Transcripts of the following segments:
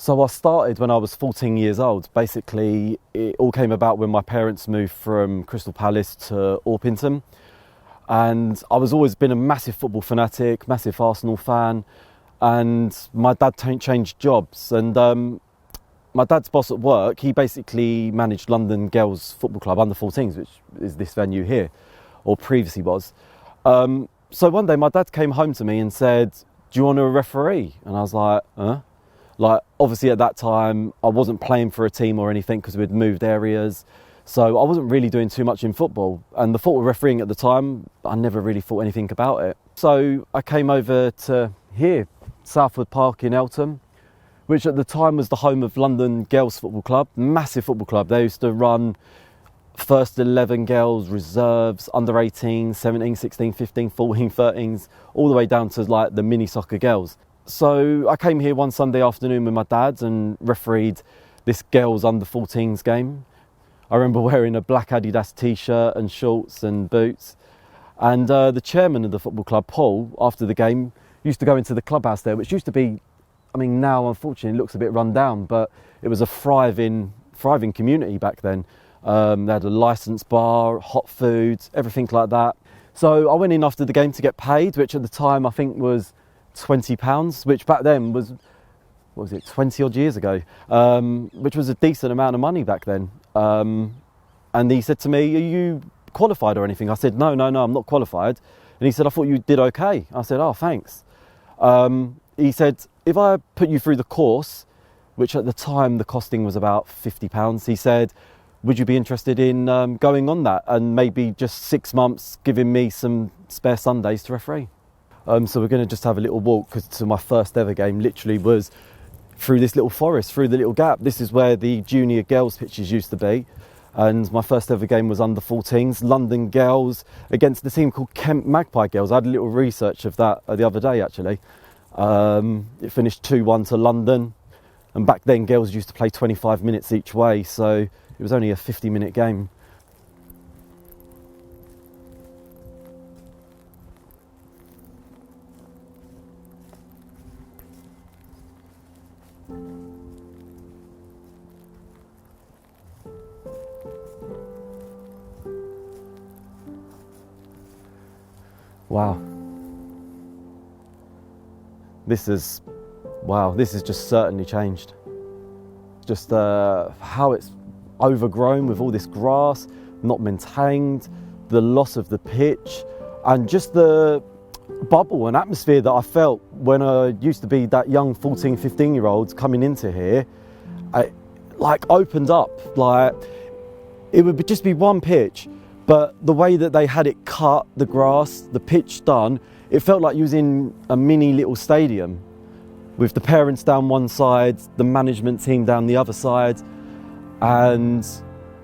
So I started when I was 14 years old. Basically, it all came about when my parents moved from Crystal Palace to Orpington. And I was always been a massive football fanatic, massive Arsenal fan. And my dad changed jobs. And my dad's boss at work, he basically managed London Girls Football Club, under 14s, which is this venue here, or previously was. So one day my dad came home to me and said, "Do you want to referee?" And I was like, huh? Like, obviously at that time, I wasn't playing for a team or anything because we'd moved areas. So I wasn't really doing too much in football. And the thought of refereeing at the time, I never really thought anything about it. So I came over to here, Southwood Park in Eltham, which at the time was the home of London Girls Football Club, massive football club. They used to run first 11 girls, reserves, under 18, 17, 16, 15, 14, 13s, all the way down to like the mini soccer girls. So I came here one Sunday afternoon with my dad and refereed this girls under 14s game. I remember wearing a black Adidas t-shirt and shorts and boots. And the chairman of the football club, Paul, after the game, used to go into the clubhouse there, which used to be, I mean, now unfortunately it looks a bit run down, but it was a thriving community back then. They had a licensed bar, hot foods, everything like that. So I went in after the game to get paid, which at the time I think was £20, which back then was, what was it, 20 odd years ago, which was a decent amount of money back then. And he said to me, "Are you qualified or anything?" I said, no, I'm not qualified. And he said, "I thought you did okay." I said, "Oh, thanks." He said, "If I put you through the course," which at the time the costing was about £50, he said, "Would you be interested in going on that and maybe just 6 months giving me some spare Sundays to referee?" So we're going to just have a little walk, because my first ever game literally was through this little forest, through the little gap. This is where the junior girls pitches used to be. And my first ever game was under 14s, London Girls against the team called Kent Magpie Girls. I had a little research of that the other day actually. It finished 2-1 to London. And back then girls used to play 25 minutes each way. So it was only a 50-minute game. Wow. This has just certainly changed. Just how it's overgrown with all this grass, not maintained, the loss of the pitch, and just the bubble and atmosphere that I felt when I used to be that young 14, 15-year-old coming into here. I opened up, like it would just be one pitch, but the way that they had it cut, the grass, the pitch done, it felt like you was in a mini little stadium with the parents down one side, the management team down the other side, and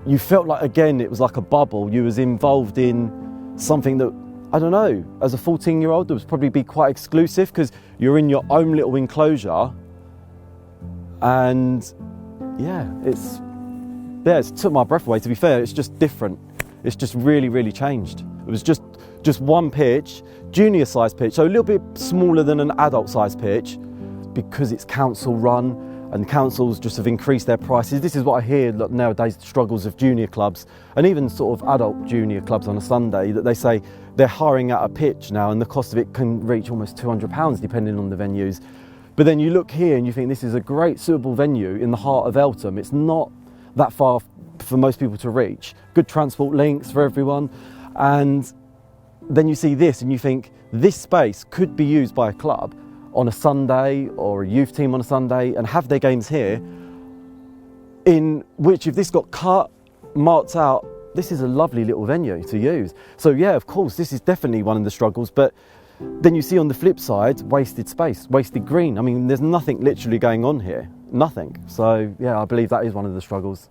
you felt like, again, it was like a bubble. You was involved in something that, I don't know, as a 14-year-old, it would probably be quite exclusive because you're in your own little enclosure, and it took my breath away. To be fair, it's just different. It's just really, really changed. It was just one pitch, junior size pitch, so a little bit smaller than an adult size pitch, because it's council run and councils just have increased their prices. This is what I hear nowadays, the struggles of junior clubs and even sort of adult junior clubs on a Sunday, that they say they're hiring out a pitch now and the cost of it can reach almost £200 depending on the venues. But then you look here and you think this is a great suitable venue in the heart of Eltham. It's not that far for most people to reach, good transport links for everyone, and then you see this and you think this space could be used by a club on a Sunday or a youth team on a Sunday and have their games here, in which if this got cut, marked out, this is a lovely little venue to use. So yeah, of course, this is definitely one of the struggles, but then you see on the flip side, wasted space, wasted green. I mean, there's nothing literally going on here, nothing. So yeah, I believe that is one of the struggles.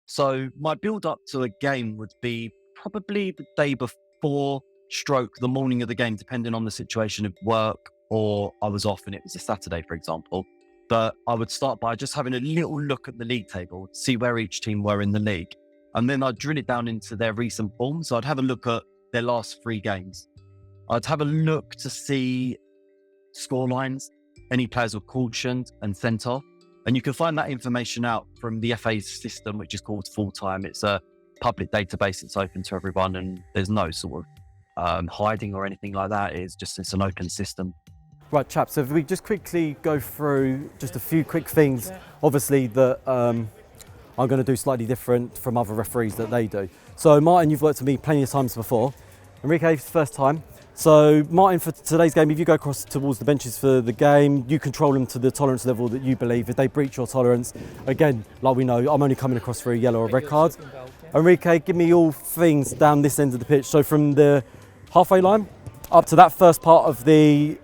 So my build up to a game would be probably the day before / the morning of the game, depending on the situation of work, or I was off and it was a Saturday, for example. But I would start by just having a little look at the league table, see where each team were in the league. And then I'd drill it down into their recent form. So I'd have a look at their last 3 games. I'd have a look to see score lines, any players were cautioned and sent off. And you can find that information out from the FA's system, which is called Full Time. It's a public database. It's open to everyone, and there's no sort of hiding or anything like that. It's an open system. Right, chaps, so if we just quickly go through just a few quick things, obviously, that I'm going to do slightly different from other referees that they do. So, Martin, you've worked with me plenty of times before. Enrique, it's the first time. So, Martin, for today's game, if you go across towards the benches for the game, you control them to the tolerance level that you believe. If they breach your tolerance, again, like we know, I'm only coming across for a yellow or red card. Enrique, give me all things down this end of the pitch. So, from the halfway line up to that first part of the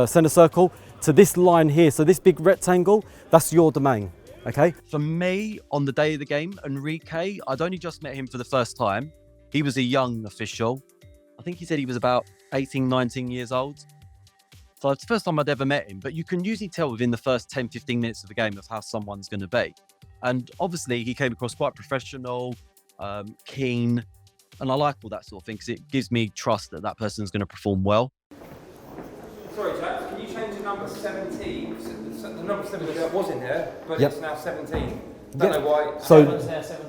centre circle to this line here, so this big rectangle, that's your domain, okay? For me, on the day of the game, Enrique, I'd only just met him for the first time. He was a young official. I think he said he was about 18, 19 years old. So it's the first time I'd ever met him, but you can usually tell within the first 10, 15 minutes of the game of how someone's going to be. And obviously he came across quite professional, keen, and I like all that sort of thing because it gives me trust that that person's going to perform well. Sorry, chaps, can you change the number 17? The number 17 was in there, but Yep. it's now 17. Don't know why. So,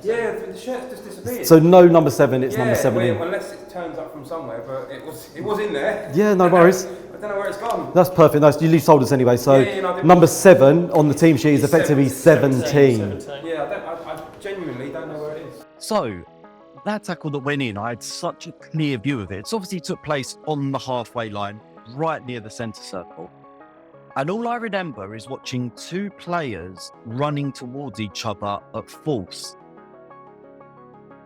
Yeah, the shirt's just disappeared. so no number 7, it's number 17. Well, unless it turns up from somewhere, but it was in there. Yeah, no worries. I don't know where it's gone. That's perfect. Nice. You leave holders anyway. So no, number 7 on the team sheet is effectively 17. Yeah, I genuinely don't know where it is. So that tackle that went in, I had such a clear view of it. It obviously took place on the halfway line, right near the centre circle. And all I remember is watching two players running towards each other at force.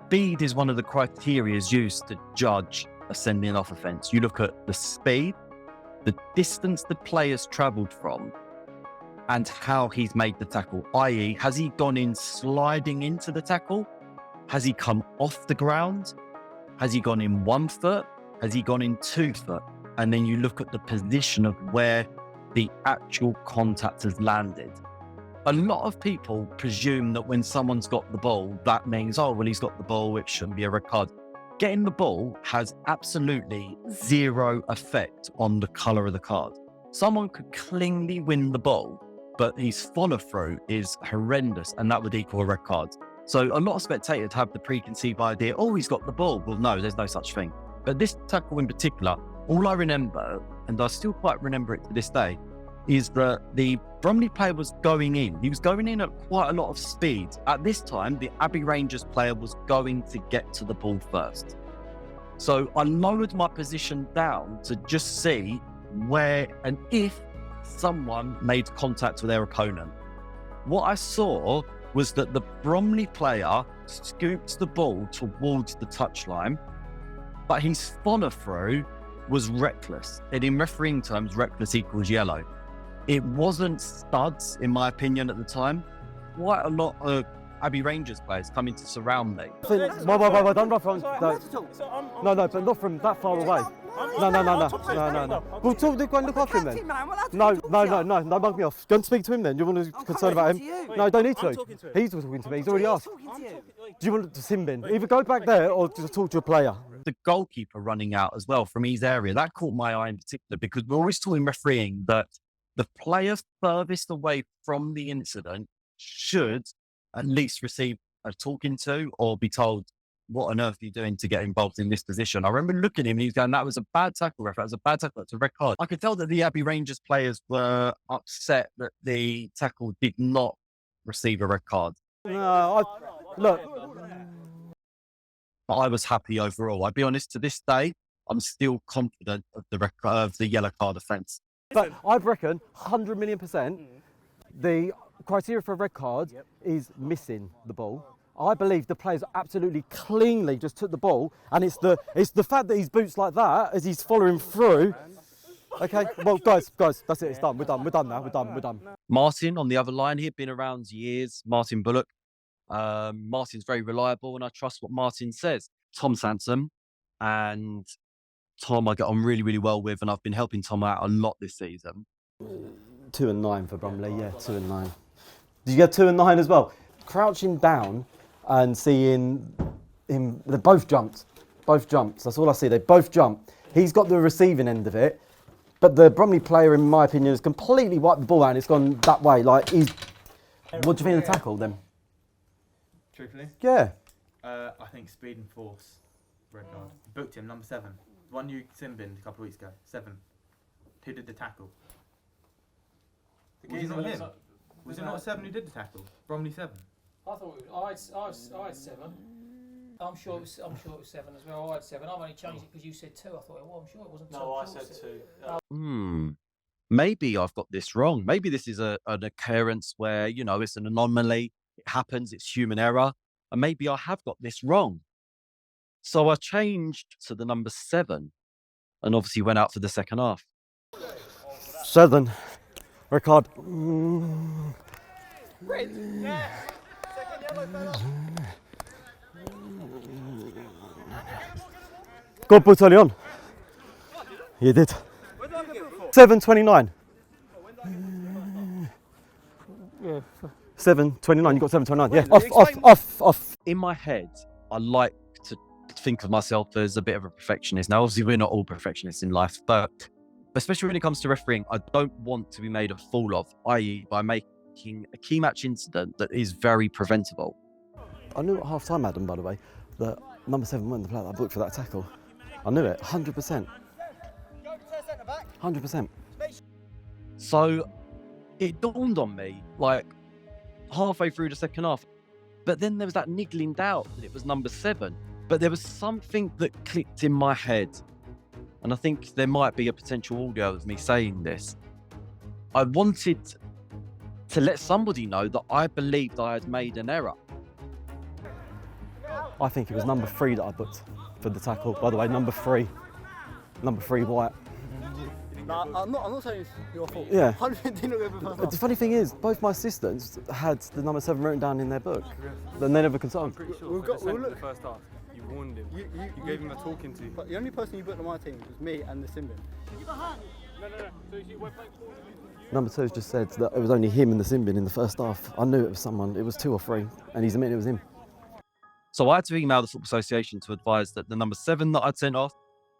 Speed is one of the criteria used to judge a sending off offence. You look at the speed, the distance the player's travelled from, and how he's made the tackle, i.e. has he gone in sliding into the tackle? Has he come off the ground? Has he gone in 1 foot? Has he gone in 2 foot? And then you look at the position of where the actual contact has landed. A lot of people presume that when someone's got the ball, that means, oh, well, he's got the ball, it shouldn't be a red card. Getting the ball has absolutely zero effect on the colour of the card. Someone could cleanly win the ball, but his follow-through is horrendous, and that would equal a red card. So a lot of spectators have the preconceived idea, oh, he's got the ball. Well, no, there's no such thing. But this tackle in particular, all I remember, and I still quite remember it to this day, is that the Bromley player was going in. He was going in at quite a lot of speed. At this time, the Abbey Rangers player was going to get to the ball first. So I lowered my position down to just see where and if someone made contact with their opponent. What I saw was that the Bromley player scooped the ball towards the touchline, but his follow-through was reckless. And in refereeing terms, reckless equals yellow. It wasn't studs, in my opinion, at the time. Quite a lot of Abbey Rangers players coming to surround me. Wait, don't run from, no, but not from that far away. No. Well, go and look after him then. No, mug me off. Go and speak to him then. Do you want to concern about him? No, don't need to. He's talking to me. He's already asked. Do you want to sim bin? Either go back there or just talk to a player. The goalkeeper running out as well from his area, that caught my eye in particular because we're always talking refereeing that the player furthest away from the incident should at least receive a talking to or be told, what on earth are you doing to get involved in this position? I remember looking at him and he was going, that was a bad tackle, ref. That was a bad tackle. That's a red card. I could tell that the Abbey Rangers players were upset that the tackle did not receive a red card. No, look. But I was happy overall. I'll be honest, to this day, I'm still confident of the yellow card offence. But I'd reckon 100 million %, the criteria for a red card is missing the ball. I believe the players absolutely cleanly just took the ball, and it's the fact that he's boots like that as he's following through. Okay, well, guys, that's it. It's done. We're done now. We're done. Martin on the other line, he'd been around years. Martin Bullock. Martin's very reliable, and I trust what Martin says. Tom Sansom and Tom I get on really, really well with, and I've been helping Tom out a lot this season. 2 and 9 for Bromley, yeah, 2 and 9. Did you get 2 and 9 as well? Crouching down and seeing him, they both jumped. That's all I see. They both jumped. He's got the receiving end of it, but the Bromley player, in my opinion, has completely wiped the ball out and it's gone that way. Like, he's What do you think of the tackle then? Truthfully, Yeah. I think speed and force, red card. Booked him, number 7. One you sin-binned a couple of weeks ago. 7. Who did the tackle? Was it not him? Was it not 7 who did the tackle? Bromley 7. I thought it was, I had 7. I'm sure it was 7 as well. I had 7. I've only changed it because you said 2. I thought, well, I'm sure it wasn't 2. No, I I'm sure said it 2. Maybe I've got this wrong. Maybe this is an occurrence where, it's an anomaly. It happens. It's human error. And maybe I have got this wrong. So I changed to the number 7 and obviously went out for the second half. 7. Red card. Good put early on. You did. 7:29. Yeah. 7:29. You got 7:29. Yeah. Off. In my head, I like to think of myself as a bit of a perfectionist. Now, obviously, we're not all perfectionists in life, but especially when it comes to refereeing, I don't want to be made a fool of, i.e. by making a key match incident that is very preventable. I knew at half time, Adam, by the way, that number 7 wasn't the player that I booked for that tackle. I knew it, 100%. 100%. So it dawned on me, like, halfway through the second half. But then there was that niggling doubt that it was number 7. But there was something that clicked in my head. And I think there might be a potential audio of me saying this. I wanted to let somebody know that I believed I had made an error. I think it was number 3 that I booked for the tackle. By the way, number 3. Number 3, White. No, I'm not saying it's your fault. Yeah. 100% didn't go for first The funny thing is, both my assistants had the number 7 written down in their book. Then they never consulted. Pretty sure We've for got- the we'll centre look- the first half, you warned him. You gave him a talking to. But the only person you booked on my team was me and the Simbin. Number 2's just said that it was only him and the sin bin in the first half. I knew it was someone. It was 2 or 3, and he's admitted it was him. So I had to email the Football Association to advise that the number 7 that I'd sent off,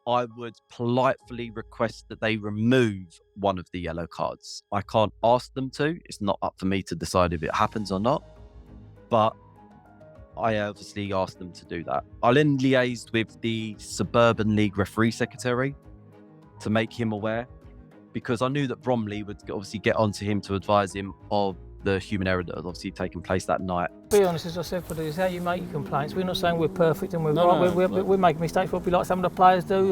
I would politely request that they remove one of the yellow cards. I can't ask them to. It's not up for me to decide if it happens or not. But I obviously asked them to do that. I then liaised with the Suburban League referee secretary to make him aware, because I knew that Bromley would obviously get onto him to advise him of the human error that had obviously taken place that night. Be honest, as I said, for this, how you make your complaints. We're not saying we're perfect and we're No, right. no, We're making mistakes, probably like some of the players do.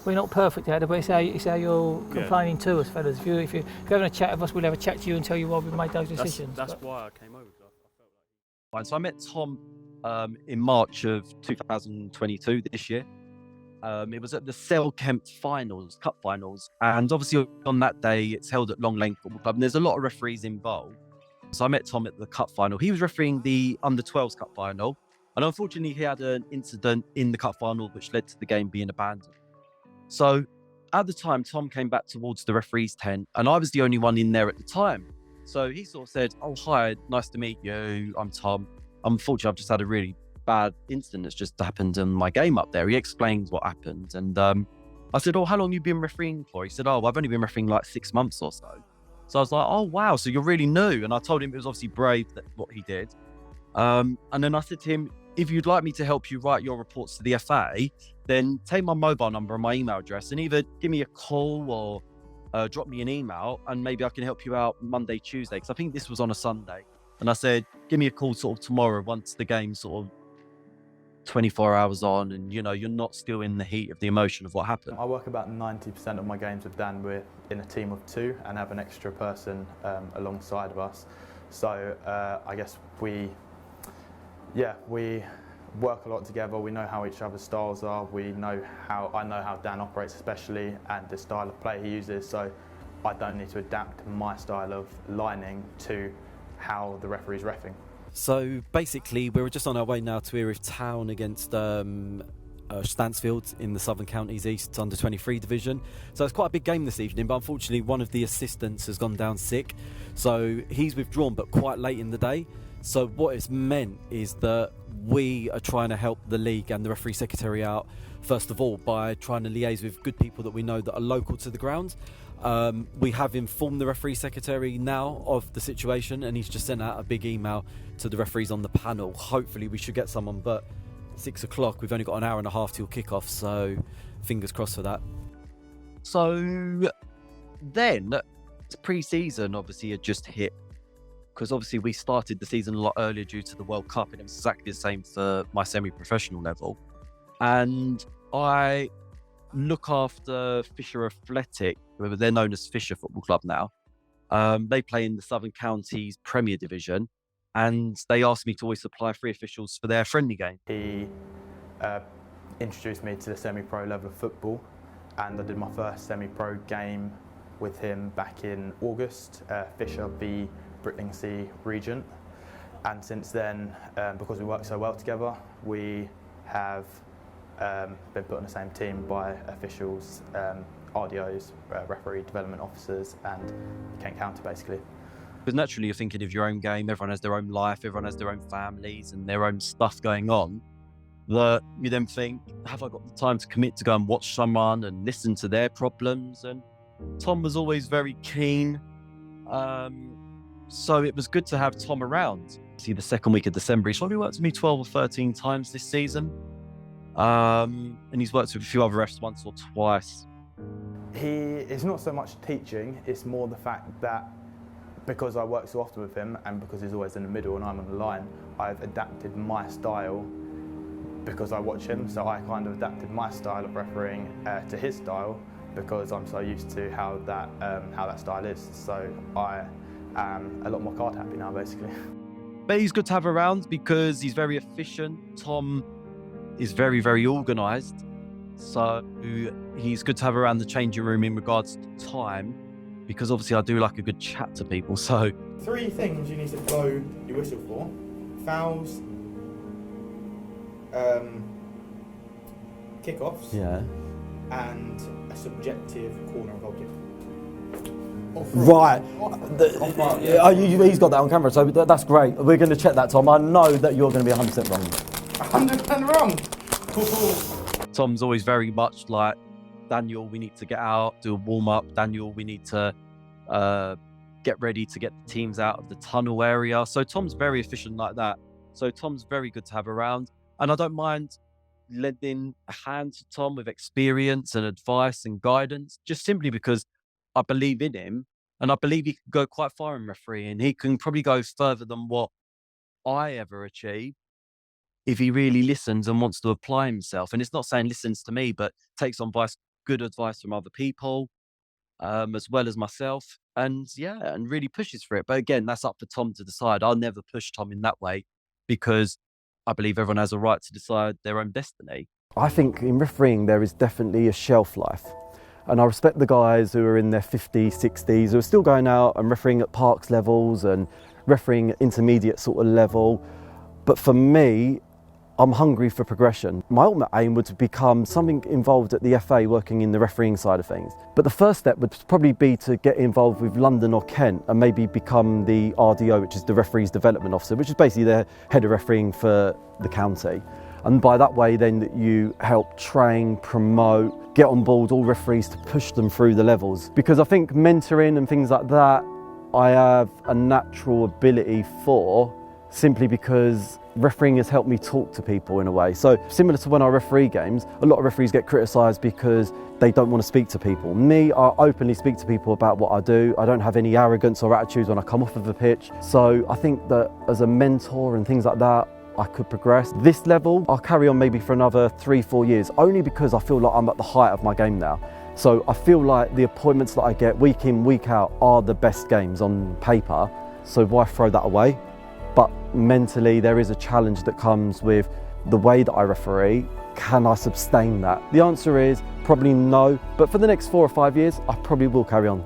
We're not perfect at it, but it's how you're complaining to us, fellas. If you're having a chat with us, we'll have a chat to you and tell you why we made those decisions. That's why I came over. Fine. So I met Tom in March of 2022 this year. It was at the Cell Kemp finals, cup finals. And obviously on that day, it's held at Long Lane Football Club. And there's a lot of referees involved. So I met Tom at the cup final. He was refereeing the under-12s cup final. And unfortunately, he had an incident in the cup final which led to the game being abandoned. So at the time, Tom came back towards the referee's tent. And I was the only one in there at the time. So he sort of said, "Oh, hi, nice to meet you. I'm Tom. Unfortunately, I've just had a really bad incident that's just happened in my game up there." He explained what happened. And I said, "Oh, how long have you been refereeing for?" He said, "Oh, I've only been refereeing like 6 months or so." So I was like, "Oh, wow, so you're really new." And I told him it was obviously brave that what he did. And then I said to him, "If you'd like me to help you write your reports to the FA, then take my mobile number and my email address and either give me a call or drop me an email, and maybe I can help you out Monday, Tuesday." Because I think this was on a Sunday. And I said, "Give me a call sort of tomorrow once the game's sort of 24 hours on and, you're not still in the heat of the emotion of what happened." I work about 90% of my games with Dan. We're in a team of 2 and have an extra person alongside of us. So I guess we work a lot together. We know how each other's styles are. I know how Dan operates especially, and the style of play he uses. So I don't need to adapt my style of lining to how the referee's reffing. So basically, we're just on our way now to Erith Town against Stansfield in the Southern Counties East Under 23 division. So it's quite a big game this evening, but unfortunately one of the assistants has gone down sick. So he's withdrawn, but quite late in the day. So what it's meant is that we are trying to help the league and the referee secretary out, first of all, by trying to liaise with good people that we know that are local to the ground. We have informed the referee secretary now of the situation, and he's just sent out a big email to the referees on the panel. Hopefully we should get someone, but 6 o'clock, we've only got an hour and a half till kick-off, so fingers crossed for that. So then, pre-season obviously had just hit, because obviously we started the season a lot earlier due to the World Cup, and it was exactly the same for my semi-professional level. And I look after Fisher Athletic, they're known as Fisher Football Club now. They play in the Southern Counties Premier Division, and they asked me to always supply 3 officials for their friendly game. He introduced me to the semi-pro level of football, and I did my first semi-pro game with him back in August, Fisher v Bricklingsea Regent. And since then, because we work so well together, we have been put on the same team by officials, RDOs, referee development officers, and Kent County basically. Because naturally you're thinking of your own game, everyone has their own life, everyone has their own families and their own stuff going on, that you then think, have I got the time to commit to go and watch someone and listen to their problems? And Tom was always very keen. So it was good to have Tom around. See, the second week of December, he's probably worked with me 12 or 13 times this season. And he's worked with a few other refs once or twice. It's not so much teaching, it's more the fact that because I work so often with him and because he's always in the middle and I'm on the line, I've adapted my style because I watch him. So I kind of adapted my style of refereeing to his style because I'm so used to how that style is. So I am a lot more card happy now, basically. But he's good to have around because he's very efficient. Tom is very, very organised. So he's good to have around the changing room in regards to time, because obviously I do like a good chat to people. So 3 things you need to blow your whistle for: fouls, kickoffs, and a subjective corner of goal kick. Right. He's got that on camera, so that's great. We're going to check that, Tom. I know that you're going to be 100% wrong. 100% wrong. Tom's always very much like, Daniel, we need to get out, do a warm-up. Daniel, we need to get ready to get the teams out of the tunnel area. So Tom's very efficient like that. So Tom's very good to have around. And I don't mind lending a hand to Tom with experience and advice and guidance, just simply because I believe in him and I believe he can go quite far in refereeing. He can probably go further than what I ever achieved if he really listens and wants to apply himself. And it's not saying listens to me, but takes on good advice from other people, as well as myself, and really pushes for it. But again, that's up for Tom to decide. I'll never push Tom in that way because I believe everyone has a right to decide their own destiny. I think in refereeing there is definitely a shelf life. And I respect the guys who are in their 50s, 60s, who are still going out and refereeing at parks levels and refereeing at intermediate sort of level. But for me, I'm hungry for progression. My ultimate aim would become something involved at the FA, working in the refereeing side of things. But the first step would probably be to get involved with London or Kent and maybe become the RDO, which is the Referees Development Officer, which is basically the head of refereeing for the county. And by that way, then you help train, promote, get on board all referees to push them through the levels. Because I think mentoring and things like that, I have a natural ability for, simply because refereeing has helped me talk to people in a way. So similar to when I referee games, a lot of referees get criticised because they don't want to speak to people. Me, I openly speak to people about what I do. I don't have any arrogance or attitudes when I come off of the pitch. So I think that as a mentor and things like that, I could progress. This level, I'll carry on maybe for another 3-4 years, only because I feel like I'm at the height of my game now. So I feel like the appointments that I get week in, week out are the best games on paper. So why throw that away? But mentally, there is a challenge that comes with the way that I referee. Can I sustain that? The answer is probably no, but for the next 4 or 5 years, I probably will carry on.